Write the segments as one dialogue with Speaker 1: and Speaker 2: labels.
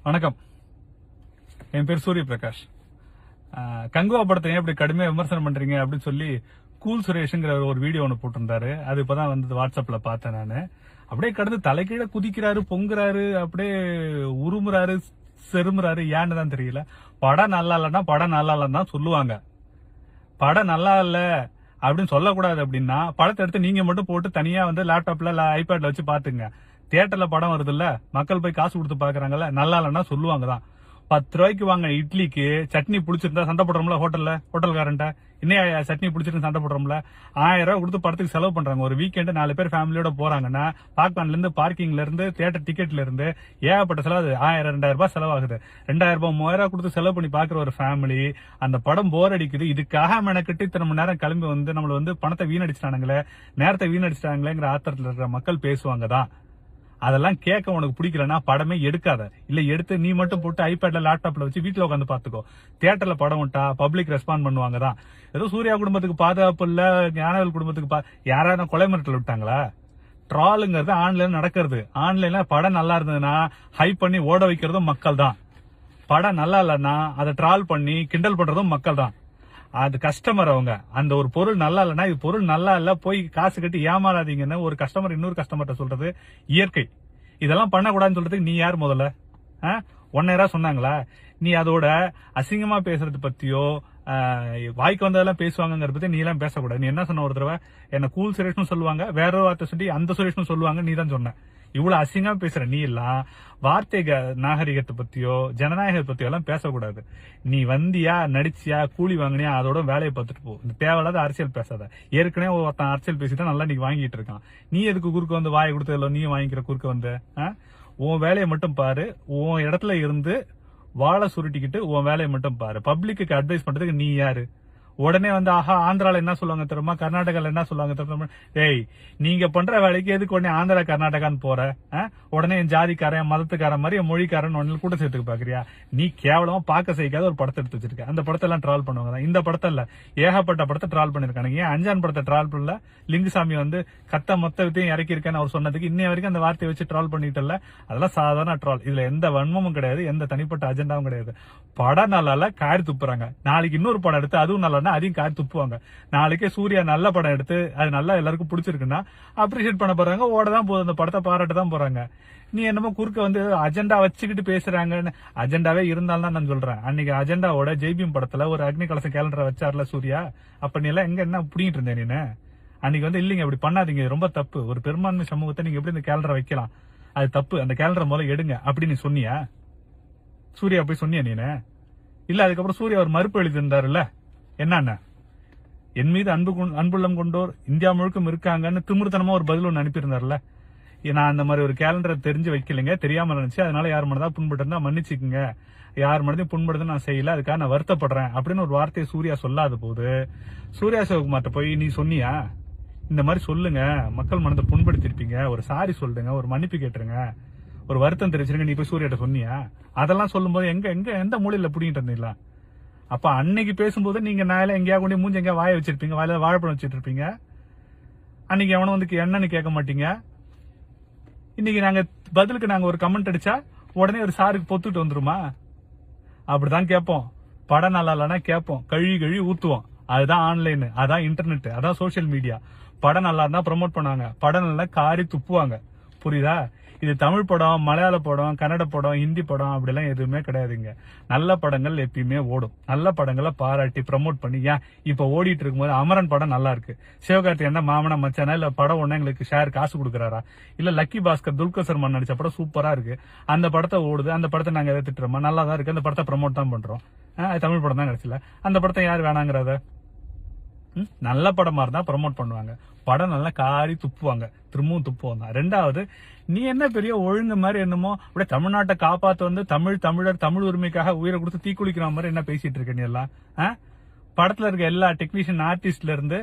Speaker 1: வணக்கம். என் பேர் சூரிய பிரகாஷ். கங்குவா படத்தை ஏன் இப்படி கடுமையா விமர்சனம் பண்றீங்க அப்படின்னு சொல்லி கூல் சுரேஷ்ங்கிற ஒரு வீடியோ ஒன்று போட்டிருந்தாரு. அது இப்பதான் வந்து வாட்ஸ்அப்ல பார்த்தேன் நானு. அப்படியே கடந்து தலைகீழ குதிக்கிறாரு, பொங்குறாரு, அப்படியே உருமுறாரு, செருமுறாரு. ஏன்னு தான் தெரியல. படம் நல்லா இல்லைன்னா படம் நல்லா இல்லைன்னு தான் சொல்லுவாங்க. படம் நல்லா இல்ல அப்படின்னு சொல்லக்கூடாது. அப்படின்னா படத்தை எடுத்து நீங்க மட்டும் போட்டு தனியா வந்து லேப்டாப்ல ஐபேட்ல வச்சு பாத்துங்க. தியேட்டர்ல படம் வருது இல்ல, மக்கள் போய் காசு கொடுத்து பாக்குறாங்கல்ல, நல்லா இல்லைன்னா சொல்லுவாங்க தான். 10 ரூபாய்க்கு வாங்க இட்லிக்கு சட்னி பிடிச்சிருந்தா சண்டை போடுறோம்ல ஹோட்டல்காரன்ட்ட. இன்னும் சட்னி பிடிச்சிருந்து சண்டை போடுறோம்ல. 1000 ரூபாய் கொடுத்து படத்துக்கு செலவு பண்றாங்க. ஒரு வீக்கெண்ட் 4 பேர் ஃபேமிலியோட போறாங்கன்னா பாப்கார்ன்ல இருந்து பார்க்கிங்ல இருந்து தியேட்டர் டிக்கெட்ல இருந்து ஏகப்பட்ட செலவு. 1000 2000 ரூபாய் செலவாகுது. 2000 ரூபாய் 3000 ரூபாய் கொடுத்து செலவு பண்ணி பாக்குற ஒரு ஃபேமிலி அந்த படம் போர் அடிக்குது, இதுக்காக மெனக்கிட்டு இத்தனை மணி நேரம் கிளம்பி வந்து நம்மள வந்து பணத்தை வீணடிச்சிட்டானுங்களே, நேரத்தை வீணடிச்சிட்டாங்களேங்கிற ஆத்திரத்துல இருக்கிற மக்கள் பேசுவாங்க தான். அதெல்லாம் கேட்க உனக்கு பிடிக்கலன்னா படமே எடுக்காத. இல்ல எடுத்து நீ மட்டும் போட்டு ஐபேட்ல லேப்டாப்ல வச்சு வீட்டுல உட்காந்து பாத்துக்கோ. தியேட்டர்ல படம் விட்டா பப்ளிக் ரெஸ்பாண்ட் பண்ணுவாங்க தான். ஏதோ சூர்யா குடும்பத்துக்கு பாதுகாப்பு இல்ல, ஞானவேல் குடும்பத்துக்கு யாராவது கொலை மிரட்டல் விட்டாங்களா? ட்ராலுங்கிறது ஆன்லைன் நடக்கிறது. ஆன்லைன்ல படம் நல்லா இருந்ததுன்னா ஹைப் பண்ணி ஓட வைக்கிறதும் மக்கள் தான். படம் நல்லா இல்லைன்னா அதை ட்ரால் பண்ணி கிண்டல் பண்றதும் மக்கள் தான். அது கஸ்டமர். அவங்க அந்த ஒரு பொருள் நல்லா இல்லைன்னா இது பொருள் நல்லா இல்ல, போய் காசு கட்டி ஏமாறாதீங்கன்னு ஒரு கஸ்டமர் இன்னொரு கஸ்டமர்கிட்ட சொல்றது இயற்கை. இதெல்லாம் பண்ணக்கூடாதுன்னு சொல்றதுக்கு நீ யார் முதல்ல? ஒன்னேரா சொன்னாங்களா? நீ அதோட அசிங்கமா பேசுறது பத்தியோ வாய்க்கு வந்ததெல்லாம் பேசுவாங்கிறத பத்தி நீ எல்லாம் பேசக்கூடாது. நீ என்ன சொன்ன ஒரு தடவை என்ன கூல் சுரேஷ்னு சொல்லுவாங்க, வேற ஒரு வார்த்தை சொல்லி அந்த சுரேஷ்னு சொல்லுவாங்க, நீ தான் சொன்ன. இவ்வளவு அசிங்கமா பேசுற நீ எல்லாம் வார்த்தை நாகரிகத்தை பத்தியோ ஜனநாயகத்தை பத்தியோ எல்லாம் பேசக்கூடாது. நீ வந்தியா, நடிச்சியா, கூலி வாங்கினியா, அதோட வேலையை பார்த்துட்டு போ. இந்த தேவையில்லாத அரசியல் பேசாத. ஏற்கனவே ஒருத்தன் அரசியல் பேசிட்டு நல்லா நீ வாங்கிட்டு இருக்கான். நீ எதுக்கு குறுக்க வந்து வாயை கொடுத்ததில்ல, நீயும் வாங்கிக்கிற குறுக்க வந்து? உன் வேலையை மட்டும் பாரு. உன் இடத்துல இருந்து வாழை சுருட்டிக்கிட்டு உன் வேலையை மட்டும் பாரு. பப்ளிக்கு அட்வைஸ் பண்றதுக்கு நீ யாரு? உடனே வந்து ஆஹா ஆந்திரால என்ன சொல்லுவாங்க தெரியுமா, கர்நாடகால என்ன சொல்லுவாங்க தெரியுமா? ஏய், நீங்க பண்ற வேலைக்கு எதுக்கு உடனே ஆந்திரா கர்நாடகான்னு போற? உடனே என் ஜாதிக்காரன் மதத்துக்காரன் மாதிரி என் மொழிக்காரன் ஒன்னு கூட சேர்த்துக்கு பாக்குறியா? நீ கேவலமா பாக்க செய்யாத ஒரு படத்தை எடுத்து வச்சிருக்க. அந்த படத்தை எல்லாம் ட்ரால் பண்ணுவாங்க தான். இந்த படத்தை இல்ல, ஏகப்பட்ட படத்தை ட்ரால் பண்ணிருக்கானுங்க. ஏன் அஞ்சான் படத்தை ட்ரால் பண்ணல? லிங்குசாமி வந்து கத்த மொத்த வித்தையும் இறக்கி இருக்கேன்னு அவர் சொன்னதுக்கு இன்னைய வரைக்கும் அந்த வார்த்தையை வச்சு ட்ரால் பண்ணிட்டு. அதெல்லாம் சாதாரண ட்ரால். இதுல எந்த வன்மமும் கிடையாது, எந்த தனிப்பட்ட அஜெண்டாவும் கிடையாது. படம் நல்லா காரி துப்புறாங்க. நாளைக்கு இன்னொரு படம் எடுத்து அதுவும் நல்லா அதையும் காரி துப்புவாங்க. நாளைக்கே சூர்யா நல்ல படம் எடுத்து அது நல்லா எல்லாருக்கும் பிடிச்சிருக்குன்னா அப்ரிஷியேட் பண்ண போறாங்க, ஓடதான் போகுது, அந்த படத்தை பாராட்ட தான் போறாங்க. நீ என்னமோ குறுக்க வந்து அஜெண்டா வச்சுக்கிட்டு பேசுறாங்கன்னு. அஜெண்டாவே இருந்தாலும் தான் நான் சொல்றேன். அன்னைக்கு அஜெண்டாவோட ஜெய்பீம் படத்துல ஒரு அக்னி கலசம் கேலண்டரை வச்சார்ல சூர்யா, அப்ப நீ எல்லாம் எங்க என்ன புடிங்கிட்டு இருந்தேன் நீனு? அன்னைக்கு வந்து இல்லீங்க அப்படி பண்ணாதீங்க, ரொம்ப தப்பு. ஒரு பெரும்பான்மை சமூகத்தை நீங்க எப்படி இந்த கேலண்டரை வைக்கலாம், அது தப்பு, அந்த கேலண்டரை முதல்ல எடுங்க அப்படின்னு நீ சொன்னியா? சூர்யா போய் சொன்னியா நீனு? இல்ல அதுக்கப்புறம் சூர்யா ஒரு மறுப்பு எழுதியிருந்தாருல்ல, என்னன்னா என் மீது அன்புள்ளம் கொண்டோர் இந்தியா முழுக்கும் இருக்காங்கன்னு திமிர்த்தனமா ஒரு பதில் ஒன்று அனுப்பியிருந்தாருல்ல. நான் அந்த மாதிரி ஒரு கேலண்டரை தெரிஞ்சு வைக்கலைங்க, தெரியாம நினைச்சு, அதனால யார் மனதா புண்பட்டு மன்னிச்சுக்குங்க, யார் மனதையும் புண்படுத்து நான் செய்யல, அதுக்காக நான் வருத்தப்படுறேன் அப்படின்னு ஒரு வார்த்தையை சூர்யா சொல்லாத போது சூர்யா சிவகுமார்ட்ட போய் நீ சொன்னியா? இந்த மாதிரி சொல்லுங்க, மக்கள் மனதை புண்படுத்திருப்பீங்க, ஒரு சாரி சொல்லுங்க, ஒரு மன்னிப்பு கேட்டுருங்க, ஒரு வருத்தம் தெரிஞ்சிருங்க, நீ போய் சூர்யாட்ட சொன்னியா? அதெல்லாம் சொல்லும் போது எந்த மூலையில புடிங்கிட்டு இருந்தீங்களா? அப்ப அன்னைக்கு பேசும்போது நீங்க நாயில எங்கேயா கொண்டு மூஞ்சி எங்கேயா வாய வச்சிருப்பீங்க, வாயில வாழைப்பழம் வச்சிட்டு இருப்பீங்க. அன்னைக்கு எவனும் வந்து என்னன்னு கேட்க மாட்டீங்க. இன்னைக்கு நாங்க பதிலுக்கு நாங்க ஒரு கமெண்ட் அடிச்சா உடனே ஒரு சாருக்கு பொத்துட்டு வந்துருமா? அப்படிதான் கேட்போம். படம் நல்லா இல்லைன்னா கேட்போம், கழுவி ஊத்துவோம். அதுதான் ஆன்லைன், அதான் இன்டர்நெட், அதான் சோசியல் மீடியா. படம் நல்லா இருந்தா ப்ரமோட் பண்ணுவாங்க, படம் நல்லா காரி துப்புவாங்க. புரியுதா? இது தமிழ் படம், மலையாள படம், கன்னட படம், ஹிந்தி படம் அப்படிலாம் எதுவுமே கிடையாதுங்க. நல்ல படங்கள் எப்பயுமே ஓடும். நல்ல படங்களை பாராட்டி ப்ரமோட் பண்ணி, ஏன் இப்ப ஓடிட்டு இருக்கும்போது அமரன் படம் நல்லா இருக்கு, சிவகார்த்திகேயன் மாமனா மச்சானா, இல்ல படம் ஒண்ணு எங்களுக்கு ஷேர் காசு கொடுக்குறாரா? இல்ல லக்கி பாஸ்கர் துல்கர் சல்மான் நடிச்ச படம் சூப்பரா இருக்கு, அந்த படத்தை ஓடுது, அந்த படத்தை நாங்க எதை திட்டுறோமா? நல்லா தான் இருக்கு, அந்த படத்தை ப்ரமோட் தான் பண்றோம். தமிழ் படம் தான் கிடைச்சல, அந்த படத்தை யார் வேணாங்கிறத? நல்ல படமா இருந்தா ப்ரமோட் பண்ணுவாங்க, படம் நல்லா காரி துப்புவாங்க, திரும்பவும் துப்புவாங்க. ரெண்டாவது, நீ என்ன பெரிய ஒழுங்கு மாதிரி என்னமோ அப்படியே தமிழ்நாட்டை காப்பாத்த வந்து தமிழ் உரிமைக்காக உயிரை கொடுத்து தீக்குளிக்கிற மாதிரி என்ன பேசிட்டு இருக்க நீ எல்லாம்? படத்துல இருக்க எல்லா டெக்னீஷியன் ஆர்டிஸ்ட்ல இருந்து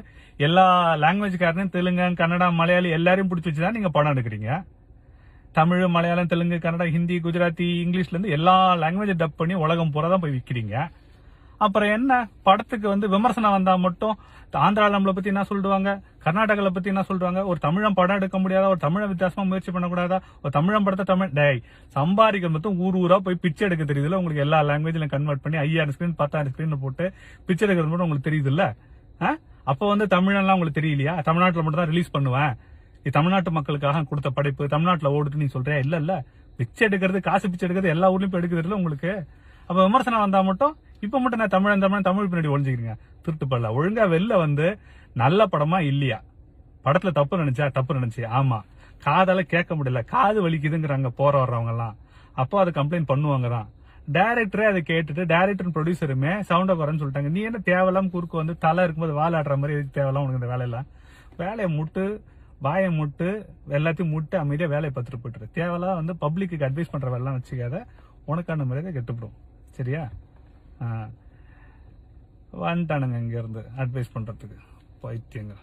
Speaker 1: எல்லா லாங்குவேஜ்காரனையும் தெலுங்கு கன்னடா மலையாளி எல்லாரையும் பிடிச்சி வச்சுதான் நீங்க படம் எடுக்கிறீங்க. தமிழ் மலையாளம் தெலுங்கு கன்னடா ஹிந்தி குஜராத்தி இங்கிலீஷ்ல இருந்து எல்லா லாங்குவேஜ் டப் பண்ணி உலகம் பூரா தான் போய் விற்கிறீங்க. அப்புறம் என்ன படத்துக்கு வந்து விமர்சனம் வந்தா மட்டும் ஆந்திரால நம்மளை பத்தி என்ன சொல்லுவாங்க, கர்நாடகால பத்தி என்ன சொல்றாங்க, ஒரு தமிழன் படம் எடுக்க முடியாதா, ஒரு தமிழன் வித்தியாசமா முயற்சி பண்ணக்கூடாதா, ஒரு தமிழன் படத்தை தமிழ் டேய் சம்பாதிக்க மட்டும் ஊரா போய் பிச்சை எடுக்க தெரியுதுல உங்களுக்கு, எல்லா லாங்குவேஜ்ல கன்வெர்ட் பண்ணி 5000 ஸ்கிரீன் 10,000 ஸ்கிரீன் போட்டு பிச்சை எடுக்கிறது மட்டும் உங்களுக்கு தெரியுது இல்ல. அப்ப வந்து தமிழன்லாம் உங்களுக்கு தெரியலையா, தமிழ்நாட்டுல மட்டும் தான் ரிலீஸ் பண்ணுவேன், இது தமிழ்நாட்டு மக்களுக்காக கொடுத்த படைப்பு தமிழ்நாட்டுல ஓடுது நீ சொல்றியா, இல்ல பிச்சை எடுக்கிறது காசு பிச்சை எடுக்கிறது எல்லா ஊர்லயும் போய் எடுக்கிறது இல்ல உங்களுக்கு. அப்ப விமர்சனம் வந்தா மட்டும் இப்ப மட்டும் நான் தமிழ் பின்னாடி ஒழிஞ்சுக்கிறீங்க, திருட்டு பல்ல. ஒழுங்கா வெளில வந்து நல்ல படமா இல்லையா, படத்துல தப்பு நினைச்சு ஆமா காதால கேட்க முடியல, காது வலிக்குதுங்கிறாங்க போற வர்றவங்க எல்லாம், அப்போ அதை கம்ப்ளைண்ட் பண்ணுவாங்க தான். டைரக்டரே அதை கேட்டுட்டு டைரக்டர் ப்ரொடியூசருமே சவுண்ட குறைன்னு சொல்லிட்டாங்க. நீ என்ன தேவையில்லாம குறுக்கு வந்து தலை இருக்கும்போது வாழாடுற மாதிரி எதுக்கு தேவையில்லாம் உனக்கு இந்த வேலையெல்லாம், வேலையை முட்டு வாயை முட்டு எல்லாத்தையும் முட்டு அமைதியா வேலையை பார்த்துட்டு போயிட்டு தேவையில்லாம் வந்து பப்ளிக்கு அட்வைஸ் பண்ற வேலை வச்சுக்காத, உனக்கான முறையை கெட்டுப்படும் சரியா. வந்துட்டானுங்க இங்க இருந்து அட்வைஸ் பண்றதுக்கு பைத்தியங்க.